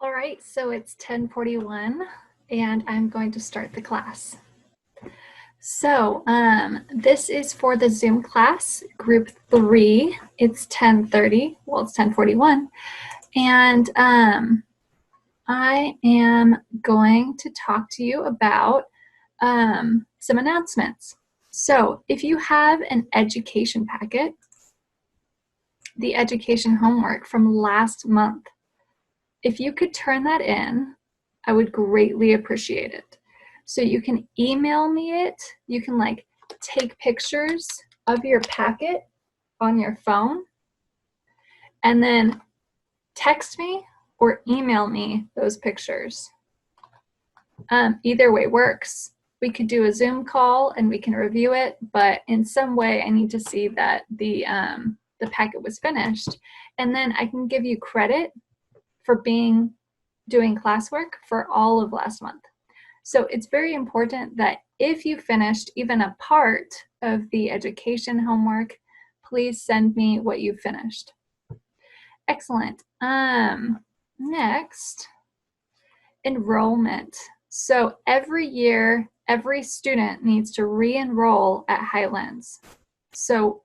All right, so it's 10:41 and I'm going to start the class. So this is for the Zoom class, group 3. It's 10:30, well, it's 10:41. And I am going to talk to you about some announcements. So if you have an education packet, the education homework from last month, if you could turn that in, I would greatly appreciate it. So you can email me it. You can take pictures of your packet on your phone and then text me or email me those pictures. Either way works. We could do a Zoom call and we can review it, but in some way I need to see that the packet was finished, and then I can give you credit for doing classwork for all of last month. So it's very important that if you finished even a part of the education homework, please send me what you finished. Excellent. Next, enrollment. So every year, every student needs to re-enroll at Highlands. So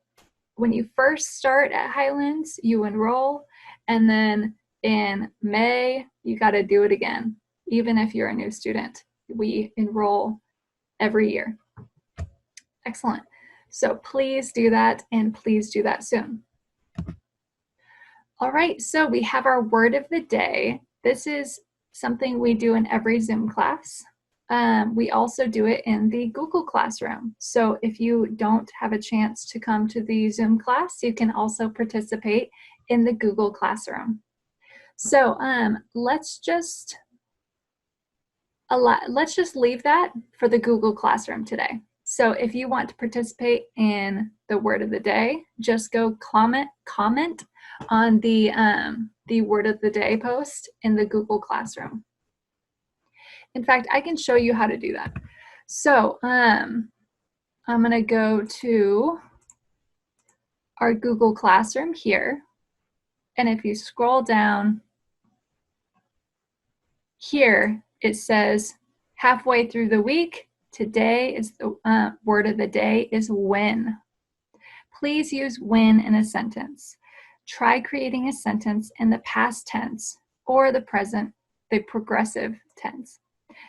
when you first start at Highlands, you enroll, and then in May, you got to do it again. Even if you're a new student, we enroll every year. Excellent. So please do that, and please do that soon. All right, so we have our word of the day. This is something we do in every Zoom class. We also do it in the Google Classroom. So if you don't have a chance to come to the Zoom class, you can also participate in the Google Classroom. So let's just leave that for the Google Classroom today. So if you want to participate in the word of the day, just go comment on the word of the day post in the Google Classroom. In fact, I can show you how to do that. So I'm going to go to our Google Classroom here. And if you scroll down here, it says halfway through the week, today is the word of the day is when. Please use when in a sentence. Try creating a sentence in the past tense or the present, the progressive tense.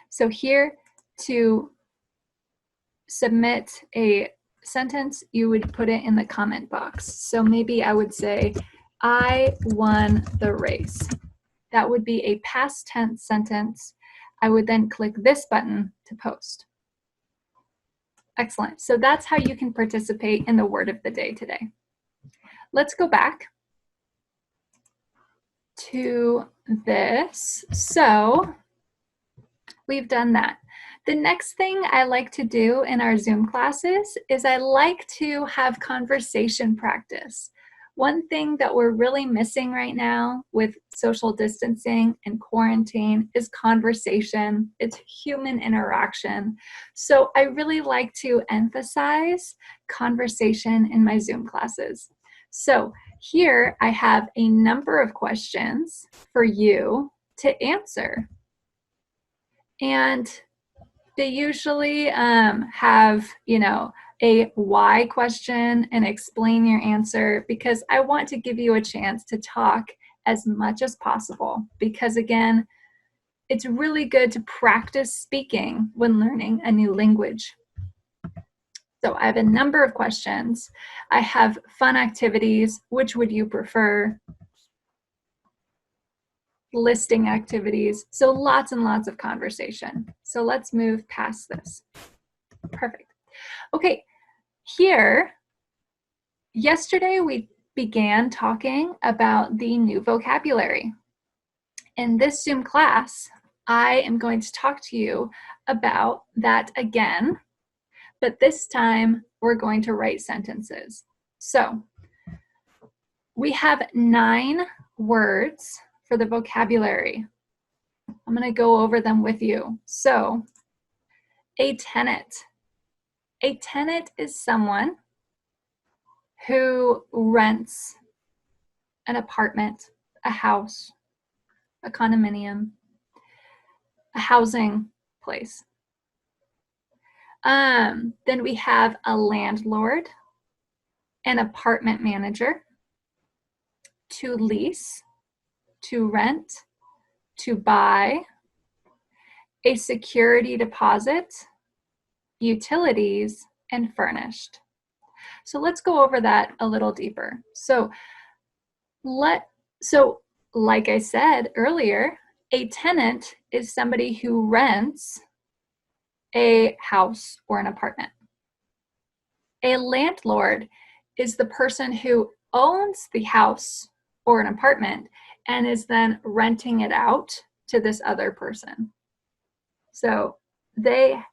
So here, to submit a sentence, you would put it in the comment box. So maybe I would say, I won the race. That would be a past tense sentence. I would then click this button to post. Excellent. So that's how you can participate in the word of the day today. Let's go back to this. So we've done that. The next thing I like to do in our Zoom classes is I like to have conversation practice. One thing that we're really missing right now with social distancing and quarantine is conversation. It's human interaction. So I really like to emphasize conversation in my Zoom classes. So here I have a number of questions for you to answer. And they usually have, a why question and explain your answer, because I want to give you a chance to talk as much as possible, because again, it's really good to practice speaking when learning a new language. So I have a number of questions. I have fun activities. Which would you prefer? Listing activities. So lots and lots of conversation. So let's move past this. Perfect. Okay, here, yesterday we began talking about the new vocabulary. In this Zoom class, I am going to talk to you about that again, but this time we're going to write sentences. So we have 9 words for the vocabulary. I'm going to go over them with you. So a tenant. A tenant is someone who rents an apartment, a house, a condominium, a housing place. Then we have a landlord, an apartment manager, to lease, to rent, to buy, a security deposit, utilities, and furnished. So let's go over that a little deeper. So like I said earlier, a tenant is somebody who rents a house or an apartment. A landlord is the person who owns the house or an apartment and is then renting it out to this other person. So they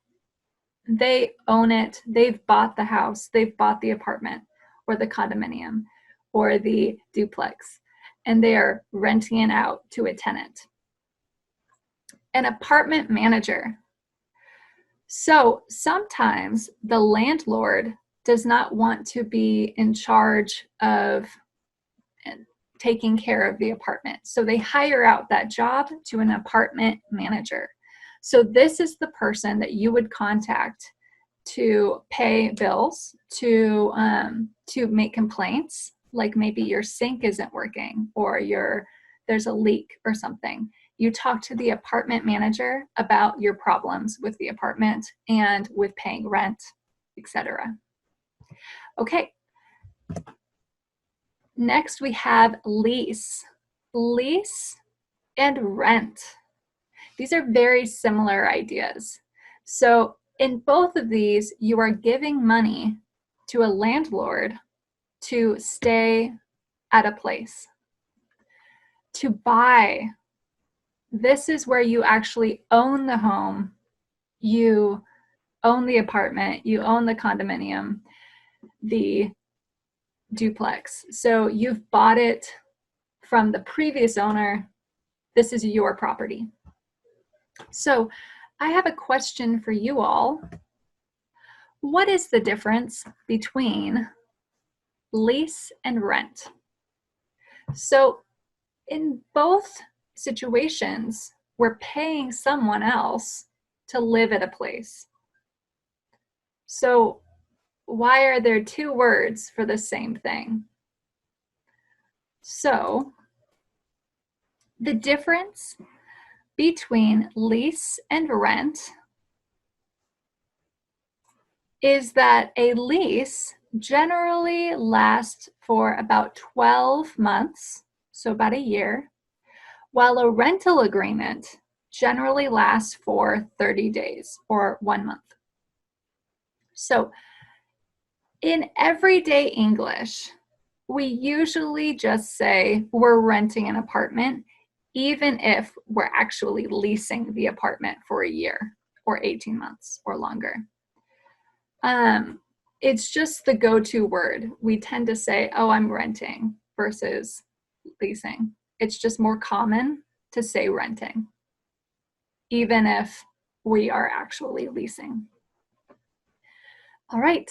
own it, they've bought the house, they've bought the apartment or the condominium or the duplex, and they are renting it out to a tenant. An apartment manager. So sometimes the landlord does not want to be in charge of taking care of the apartment. So they hire out that job to an apartment manager. So this is the person that you would contact to pay bills, to make complaints, like maybe your sink isn't working or there's a leak or something. You talk to the apartment manager about your problems with the apartment and with paying rent, etc. Okay. Next, we have lease. Lease and rent. These are very similar ideas. So in both of these, you are giving money to a landlord to stay at a place. To buy, this is where you actually own the home, you own the apartment, you own the condominium, the duplex. So you've bought it from the previous owner. This is your property. So I have a question for you all. What is the difference between lease and rent? So in both situations, we're paying someone else to live at a place. So why are there two words for the same thing? So the difference between lease and rent is that a lease generally lasts for about 12 months, so about a year, while a rental agreement generally lasts for 30 days or 1 month. So in everyday English, we usually just say we're renting an apartment, even if we're actually leasing the apartment for a year or 18 months or longer. It's just the go-to word. We tend to say, oh, I'm renting versus leasing. It's just more common to say renting, even if we are actually leasing. All right.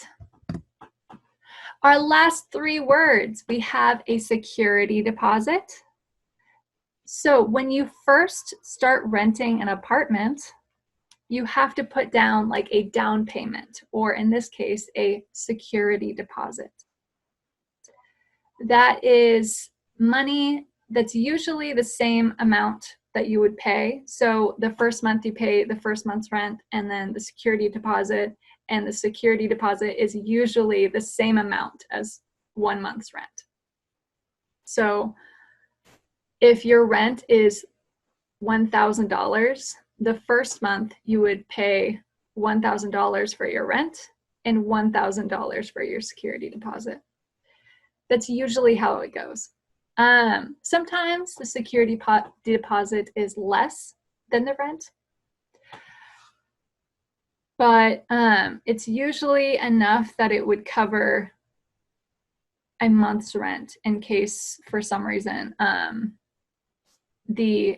Our last three words, we have a security deposit. So when you first start renting an apartment, you have to put down like a down payment, or in this case, a security deposit. That is money that's usually the same amount that you would pay. So the first month you pay the first month's rent, and then the security deposit, and the security deposit is usually the same amount as 1 month's rent. So if your rent is $1,000, the first month you would pay $1,000 for your rent and $1,000 for your security deposit. That's usually how it goes. Sometimes the security deposit is less than the rent, but it's usually enough that it would cover a month's rent in case for some reason the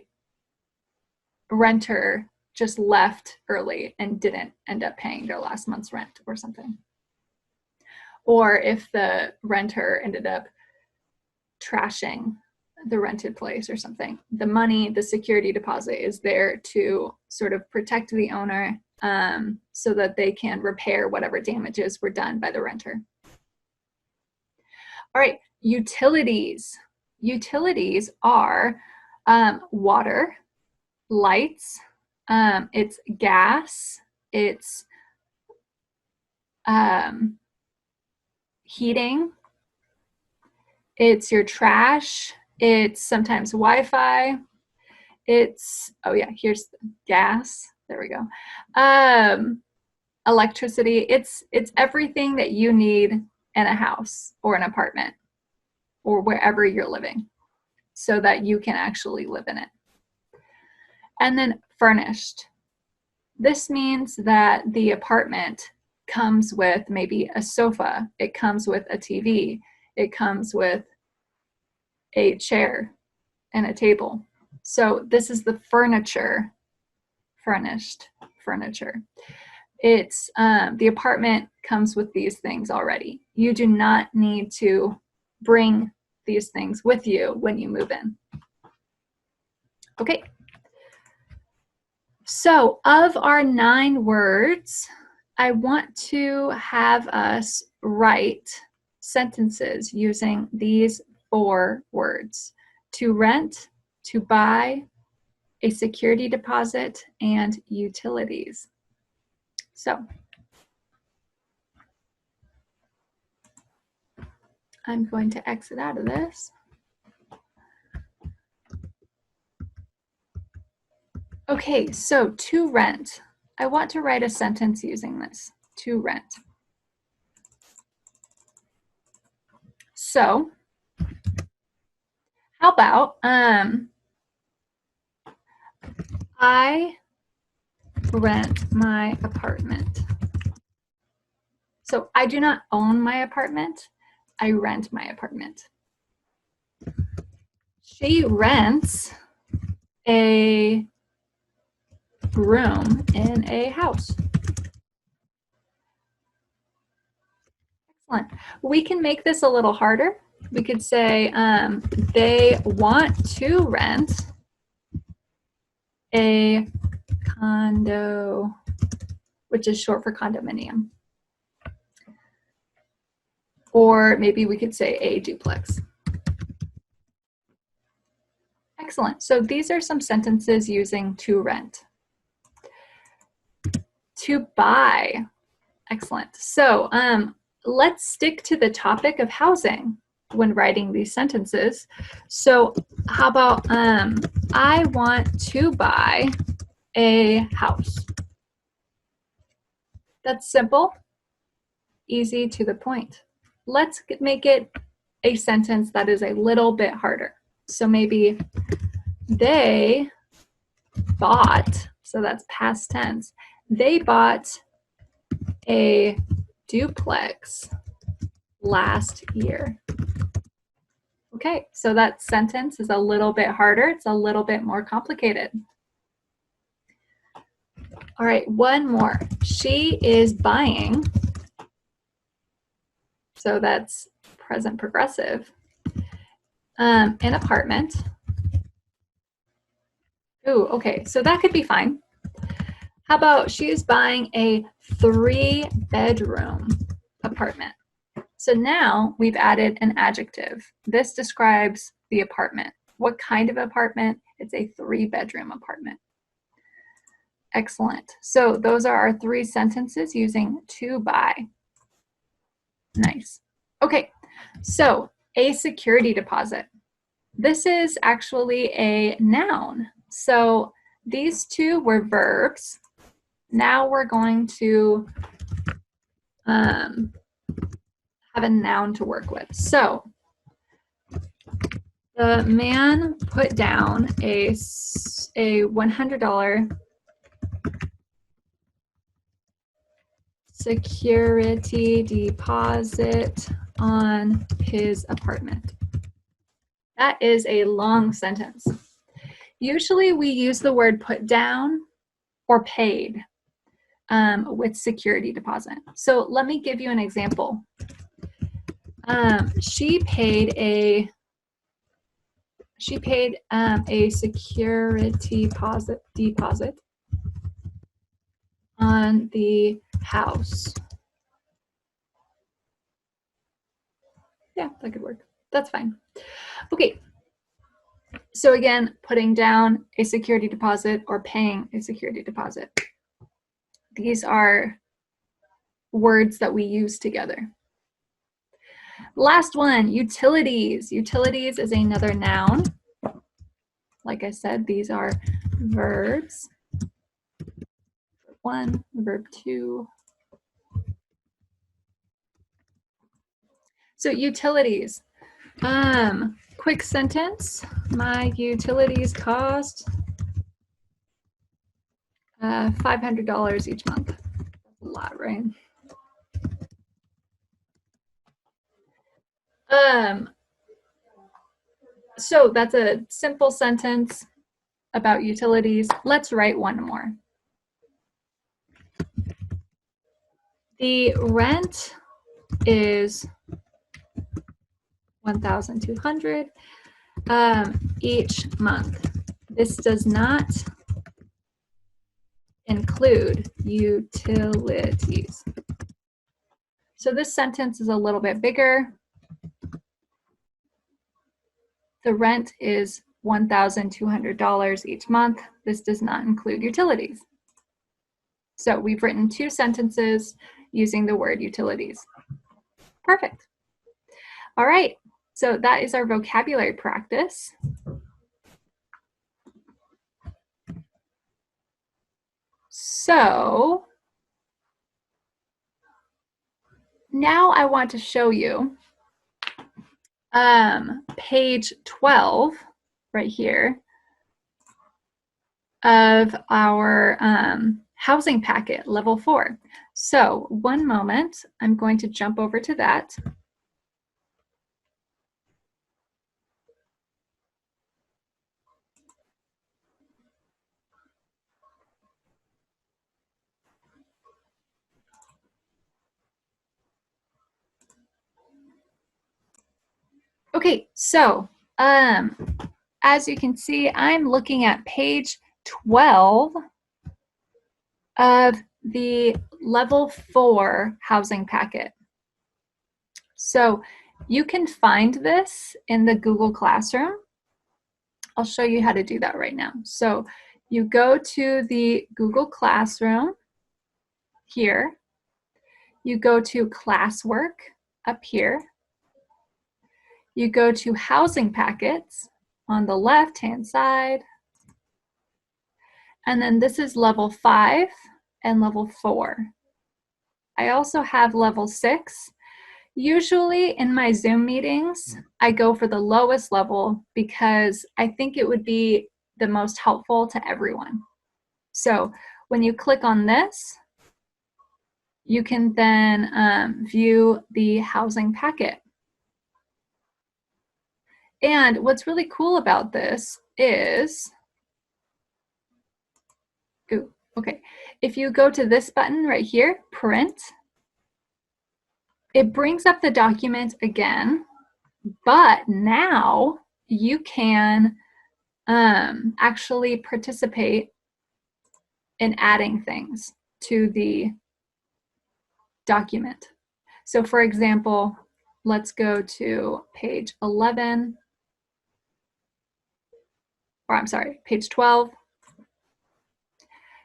renter just left early and didn't end up paying their last month's rent or something. Or if the renter ended up trashing the rented place or something. The money, the security deposit is there to sort of protect the owner so that they can repair whatever damages were done by the renter. All right, utilities. Utilities are water, lights, it's gas, it's heating, it's your trash, it's sometimes Wi-Fi, it's, oh yeah, here's gas, there we go. Electricity, it's everything that you need in a house or an apartment or wherever you're living so that you can actually live in it. And then furnished. This means that the apartment comes with maybe a sofa, it comes with a TV, it comes with a chair and a table. So this is the furniture, furnished furniture. It's the apartment comes with these things already. You do not need to bring these things with you when you move in. Okay. So of our 9 words, I want to have us write sentences using these 4 words: to rent, to buy, a security deposit, and utilities. So I'm going to exit out of this. Okay, so to rent. I want to write a sentence using this, to rent. So how about I rent my apartment. So I do not own my apartment, I rent my apartment. She rents a room in a house. Excellent. We can make this a little harder. We could say they want to rent a condo, which is short for condominium. Or maybe we could say a duplex. Excellent. So these are some sentences using to rent. To buy. Excellent. So let's stick to the topic of housing when writing these sentences. So how about I want to buy a house. That's simple, easy, to the point. Let's make it a sentence that is a little bit harder. So maybe they bought, so that's past tense, they bought a duplex last year. Okay, so that sentence is a little bit harder. It's a little bit more complicated. All right, one more. She is buying, so that's present progressive, an apartment. Ooh, okay, so that could be fine. How about she is buying a 3-bedroom apartment? So now we've added an adjective. This describes the apartment. What kind of apartment? It's a 3-bedroom apartment. Excellent. So those are our 3 sentences using to buy. Nice. Okay, so a security deposit. This is actually a noun. So these 2 were verbs. Now we're going to have a noun to work with. So the man put down a $100 security deposit on his apartment. That is a long sentence. Usually we use the word put down or paid with security deposit. So let me give you an example. She paid a She paid a security deposit on the house. Yeah, that could work. That's fine. Okay. So again, putting down a security deposit or paying a security deposit. These are words that we use together. Last one, utilities. Utilities is another noun. Like I said, these are verbs. Verb 1, verb 2. So utilities. Quick sentence. My utilities cost $500 each month. That's a lot, right? So that's a simple sentence about utilities. Let's write one more. The rent is $1,200 each month. This does not include utilities. So this sentence is a little bit bigger. The rent is $1,200 each month. This does not include utilities. So we've written two sentences using the word utilities. Perfect. All right, so that is our vocabulary practice. So now I want to show you page 12 right here of our housing packet, level 4. So one moment, I'm going to jump over to that. Okay, so as you can see, I'm looking at page 12 of the level 4 housing packet. So you can find this in the Google Classroom. I'll show you how to do that right now. So you go to the Google Classroom here. You go to classwork up here. You go to housing packets on the left-hand side. And then this is level 5 and level 4. I also have level 6. Usually in my Zoom meetings, I go for the lowest level because I think it would be the most helpful to everyone. So when you click on this, you can then view the housing packet. And what's really cool about this is, okay, if you go to this button right here, print, it brings up the document again, but now you can actually participate in adding things to the document. So for example, let's go to page 11, or I'm sorry, page 12.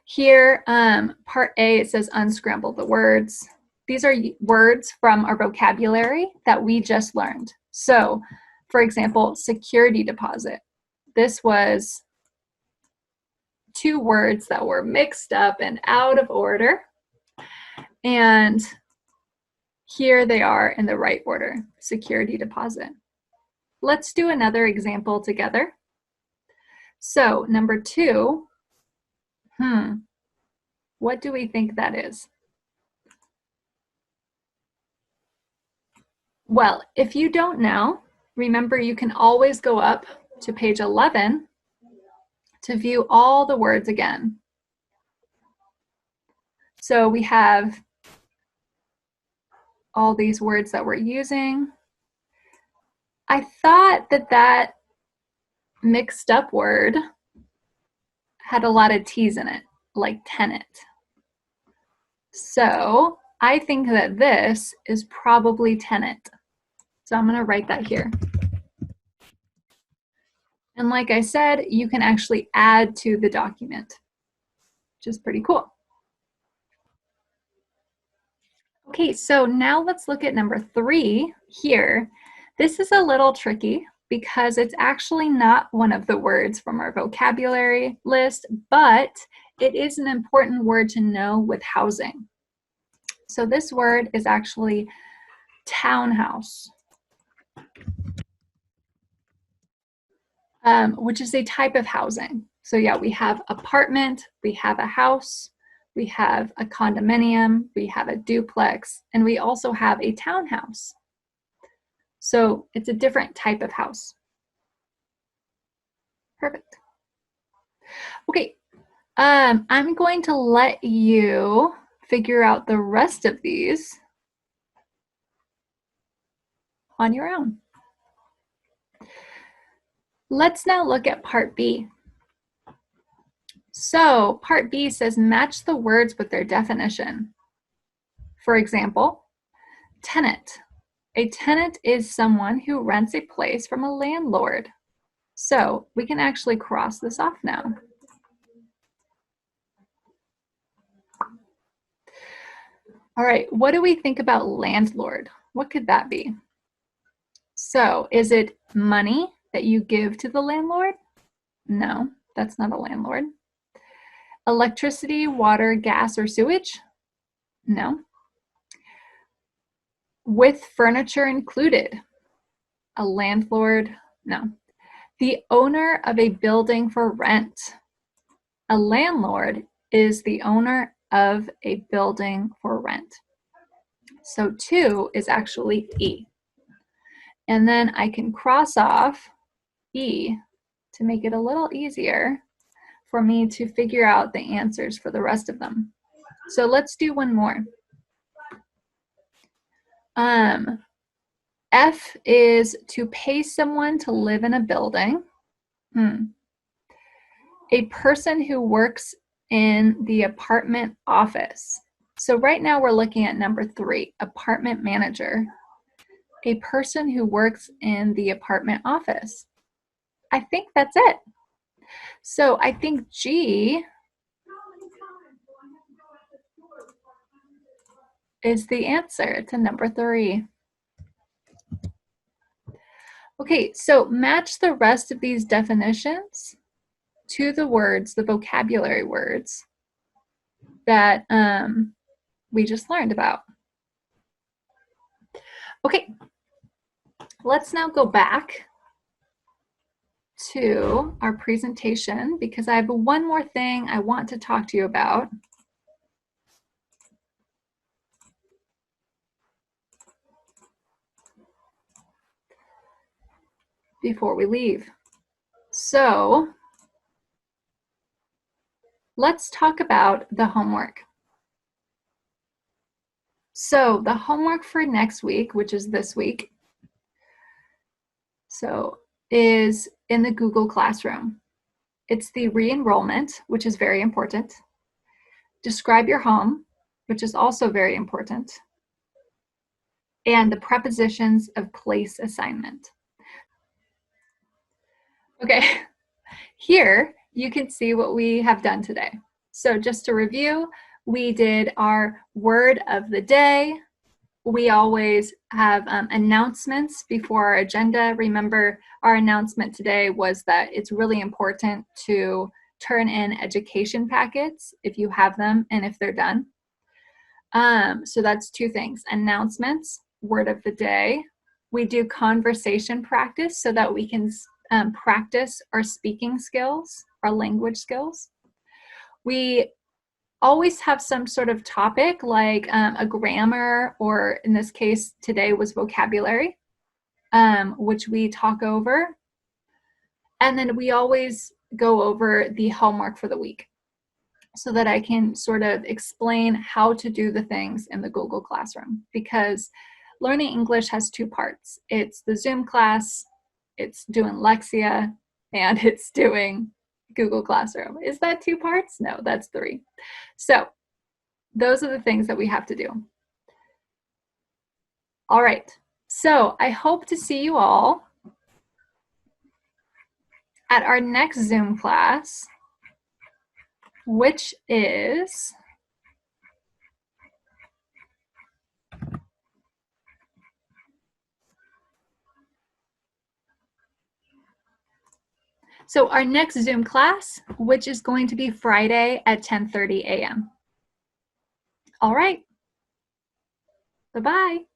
Here, part A, it says unscramble the words. These are words from our vocabulary that we just learned. So, for example, security deposit. This was two words that were mixed up and out of order. And here they are in the right order, security deposit. Let's do another example together. So, number 2, what do we think that is? Well, if you don't know, remember you can always go up to page 11 to view all the words again. So we have all these words that we're using. I thought that mixed up word had a lot of T's in it, like tenant. So I think that this is probably tenant. So I'm going to write that here. And like I said, you can actually add to the document, which is pretty cool. Okay, so now let's look at number 3 here. This is a little tricky because it's actually not one of the words from our vocabulary list, but it is an important word to know with housing. So this word is actually townhouse, which is a type of housing. So yeah, we have apartment, we have a house, we have a condominium, we have a duplex, and we also have a townhouse. So it's a different type of house. Perfect. Okay, I'm going to let you figure out the rest of these on your own. Let's now look at part B. So part B says match the words with their definition. For example, tenant. A tenant is someone who rents a place from a landlord. So we can actually cross this off now. All right, what do we think about landlord? What could that be? So is it money that you give to the landlord? No, that's not a landlord. Electricity, water, gas, or sewage? No. With furniture included? A landlord? No. The owner of a building for rent? A landlord is the owner of a building for rent. So 2 is actually E. And then I can cross off E to make it a little easier for me to figure out the answers for the rest of them. So let's do one more. F is to pay someone to live in a building. A person who works in the apartment office. So right now we're looking at number 3, apartment manager. A person who works in the apartment office. I think that's it. So I think G is the answer to number 3. Okay, so match the rest of these definitions to the words, the vocabulary words that we just learned about. Okay, let's now go back to our presentation because I have one more thing I want to talk to you about. Before we leave. So let's talk about the homework. So the homework for next week, which is this week, so is in the Google Classroom. It's the re-enrollment, which is very important. Describe your home, which is also very important. And the prepositions of place assignment. Okay, here you can see what we have done today. So just to review, we did our word of the day. We always have announcements before our agenda. Remember, our announcement today was that it's really important to turn in education packets if you have them and if they're done. So that's 2 things, announcements, word of the day. We do conversation practice so that we can practice our speaking skills, our language skills. We always have some sort of topic like a grammar, or in this case today was vocabulary, which we talk over. And then we always go over the homework for the week so that I can sort of explain how to do the things in the Google Classroom, because learning English has 2 parts. It's the Zoom class, it's doing Lexia, and it's doing Google Classroom. Is that 2 parts? No, that's 3. So those are the things that we have to do. All right, so I hope to see you all at our next Zoom class, which is our next Zoom class, which is going to be Friday at 10:30 a.m. All right. Bye-bye.